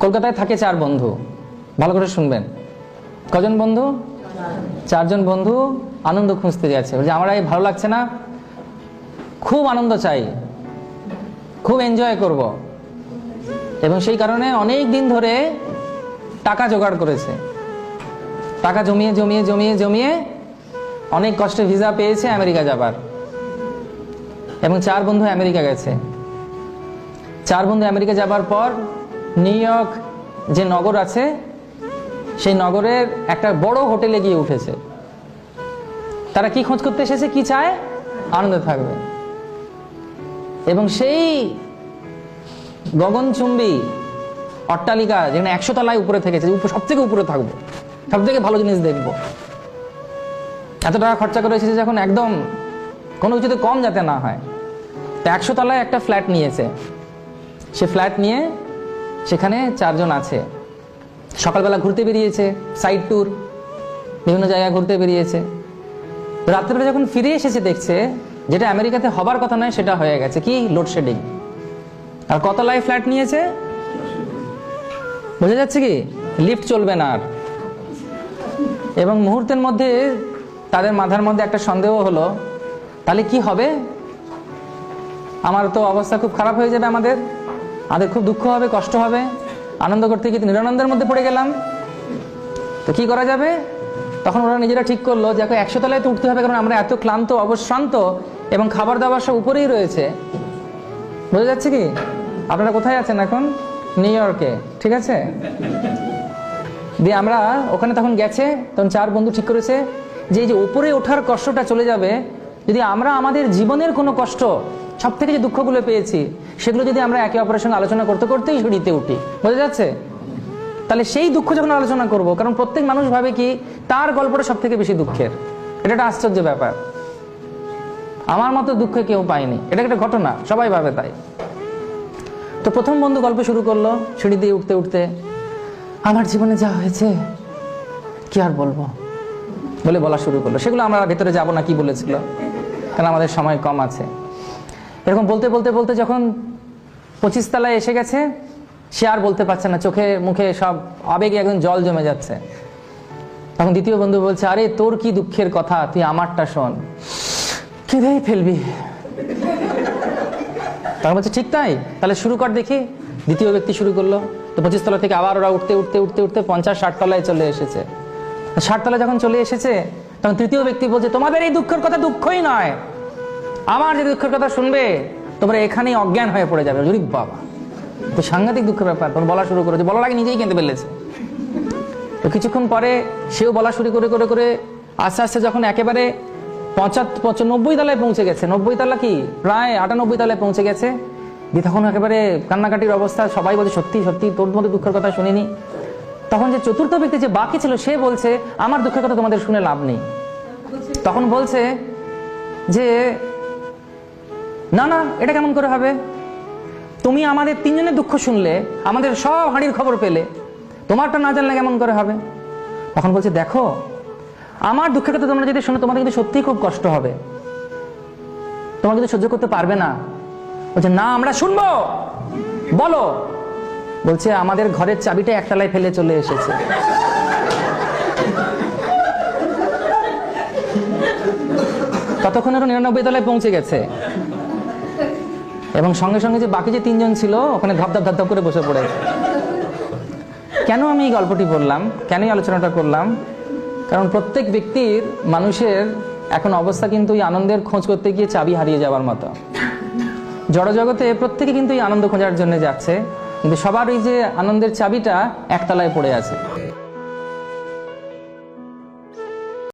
কলকাতায় থাকে 4 বন্ধু। ভালো করে শুনবেন, কজন বন্ধু? 4 জন বন্ধু আনন্দ খুঁজতে যাচ্ছে। বলছে আমার এই ভালো লাগছে না, খুব আনন্দ চাই, খুব এনজয় করব, এবং সেই কারণে অনেক দিন ধরে টাকা জোগাড় করেছে। টাকা জমিয়ে জমিয়ে জমিয়ে জমিয়ে অনেক কষ্টে ভিসা পেয়েছে আমেরিকা যাবার, এবং 4 বন্ধু আমেরিকা গেছে। 4 বন্ধু আমেরিকা যাবার পর নিউ ইয়র্ক যে নগর আছে, সেই নগরের একটা বড় হোটেলে গিয়ে উঠেছে। তারা কি খোঁজ করতে এসেছে? কি চায়? আনন্দ থাকবে। এবং সেই গগনচুম্বী অট্টালিকা, যেখানে 100 তলায় উপরে থেকেছে, সব থেকে উপরে থাকবো, সব থেকে ভালো জিনিস দেখবো, এত টাকা খরচা করে এসেছে যখন, একদম কোনো কিছুতে কম যাতে না হয়। তো 100 তলায় একটা ফ্ল্যাট নিয়েছে। সে ফ্ল্যাট নিয়ে সেখানে 4 জন আছে। সকালবেলা ঘুরতে বেরিয়েছে, সাইড ট্যুর, বিভিন্ন জায়গায় ঘুরতে বেরিয়েছে। রাত্রেবেলা যখন ফিরে এসেছে দেখছে যেটা আমেরিকাতে হবার কথা নয় সেটা হয়ে গেছে। কি? লোডশেডিং। আর কত তলায় ফ্ল্যাট নিয়েছে? বোঝা যাচ্ছে কি? লিফট চলবে না আর। এবং মুহূর্তের মধ্যে তাদের মাথার মধ্যে একটা সন্দেহ হলো, তাহলে কি হবে? আমার তো অবস্থা খুব খারাপ হয়ে যাবে, আমাদের খুব দুঃখ হবে, কষ্ট হবে, আনন্দ করতে গিয়ে নিরানন্দের মধ্যে পড়ে গেলাম, তো কি করা যাবে? তখন ওরা নিজেরা ঠিক করলো যে 100 তলায় তো উঠতে হবে, কারণ আমরা এত ক্লান্ত, অবশ্রান্ত, এবং খাবার দাবার সব উপরেই রয়েছে। বোঝা যাচ্ছে কি? আপনারা কোথায় আছেন এখন? নিউ ইয়র্কে, ঠিক আছে? দিয়ে আমরা ওখানে তখন গেছে, তখন 4 বন্ধু ঠিক করেছে যে এই যে উপরে ওঠার কষ্টটা চলে যাবে, যদি আমরা আমাদের জীবনের কোনো কষ্ট, সব থেকে যে দুঃখগুলো পেয়েছি, সেগুলো যদি আমরা একে অপরের সঙ্গে আলোচনা করতে করতেই সিঁড়িতে উঠি, বোঝা যাচ্ছে? তাহলে সেই দুঃখ যখন আলোচনা করব, কারণ প্রত্যেক মানুষ ভাবে কি তার গল্পটা সব থেকে বেশি দুঃখের। এটা একটা আশ্চর্য ব্যাপার। আমার মতো দুঃখ কেউ পায়নি, এটা একটা ঘটনা, সবাই ভাবে তাই। তো প্রথম বন্ধু গল্প শুরু করলো সিঁড়ি দিয়ে উঠতে উঠতে, আমার জীবনে যা হয়েছে কি আর বলবো বলে বলা শুরু করলো। সেগুলো আমরা ভেতরে যাব না কি বলেছিল, কারণ আমাদের সময় কম আছে। এরকম বলতে বলতে বলতে যখন 25 তলায় এসে গেছে, সে আর বলতে পারছে না, চোখে মুখে সব আবেগে একদম জল জমে যাচ্ছে। তখন দ্বিতীয় বন্ধু বলছে, আরে তোর কি দুঃখের কথা, তুই আমারটা শোন, কেঁদেই ফেলবি। তখন বলছে ঠিক তাই, তাহলে শুরু কর দেখি। দ্বিতীয় ব্যক্তি শুরু করলো। তো 25 তলা থেকে আবার ওরা উঠতে উঠতে উঠতে উঠতে 50-60 তলায় চলে এসেছে। 60 তলায় যখন চলে এসেছে, তখন তৃতীয় ব্যক্তি বলছে, তোমাদের এই দুঃখের কথা দুঃখই নয়, আমার যে দুঃখের কথা শুনবে তোমরা এখানেই অজ্ঞান হয়ে পড়ে যাবে। জরিফ বাবা, তো সাংঘাতিক দুঃখের ব্যাপার। তখন বলা শুরু করেছে, বলার আগে নিজেই কেঁদে ফেলেছে। তো কিছুক্ষণ পরে সেও বলা শুরু করে করে করে আস্তে আস্তে যখন একেবারে 90 তলায় পৌঁছে গেছে, 90 তলা কি প্রায় 98 তলায় পৌঁছে গেছে, দিয়ে তখন একেবারে কান্নাকাটির অবস্থা। সবাই বলছে সত্যি সত্যি তোর মধ্যে দুঃখের কথা শুনিনি। তখন যে চতুর্থ ব্যক্তি যে বাকি ছিল, সে বলছে আমার দুঃখের কথা তোমাদের শুনে লাভ নেই। তখন বলছে যে না না, এটা কেমন করে হবে? তুমি আমাদের 3 জনের দুঃখ শুনলে, আমাদের সব হাঁড়ির খবর পেলে, তোমারটা না জানলে কেমন করে হবে? তখন বলছে দেখো, আমার দুঃখের কথা তোমরা যদি শোনো, তোমাদের কিন্তু সত্যিই খুব কষ্ট হবে, তোমরা কিন্তু সহ্য করতে পারবে না। বলছে না, আমরা শুনবো, বলো। বলছে আমাদের ঘরের চাবিটা 1 তলায় ফেলে চলে এসেছে। ততক্ষণ আরো 99 তলায় পৌঁছে গেছে, এবং সঙ্গে সঙ্গে যে বাকি যে 3 জন ছিল ওখানে ধপধপ ধপধপ করে বসে পড়েছে। কেন আমি এই গল্পটি বললাম, কেন এই আলোচনাটা করলাম? কারণ প্রত্যেক ব্যক্তির, মানুষের এখন অবস্থা কিন্তু এই আনন্দের খোঁজ করতে গিয়ে চাবি হারিয়ে যাওয়ার মতো। জড়জগতে প্রত্যেকে কিন্তু এই আনন্দ খোঁজার জন্য যাচ্ছে, কিন্তু সবার ওই যে আনন্দের চাবিটা 1 তলায় পড়ে আছে।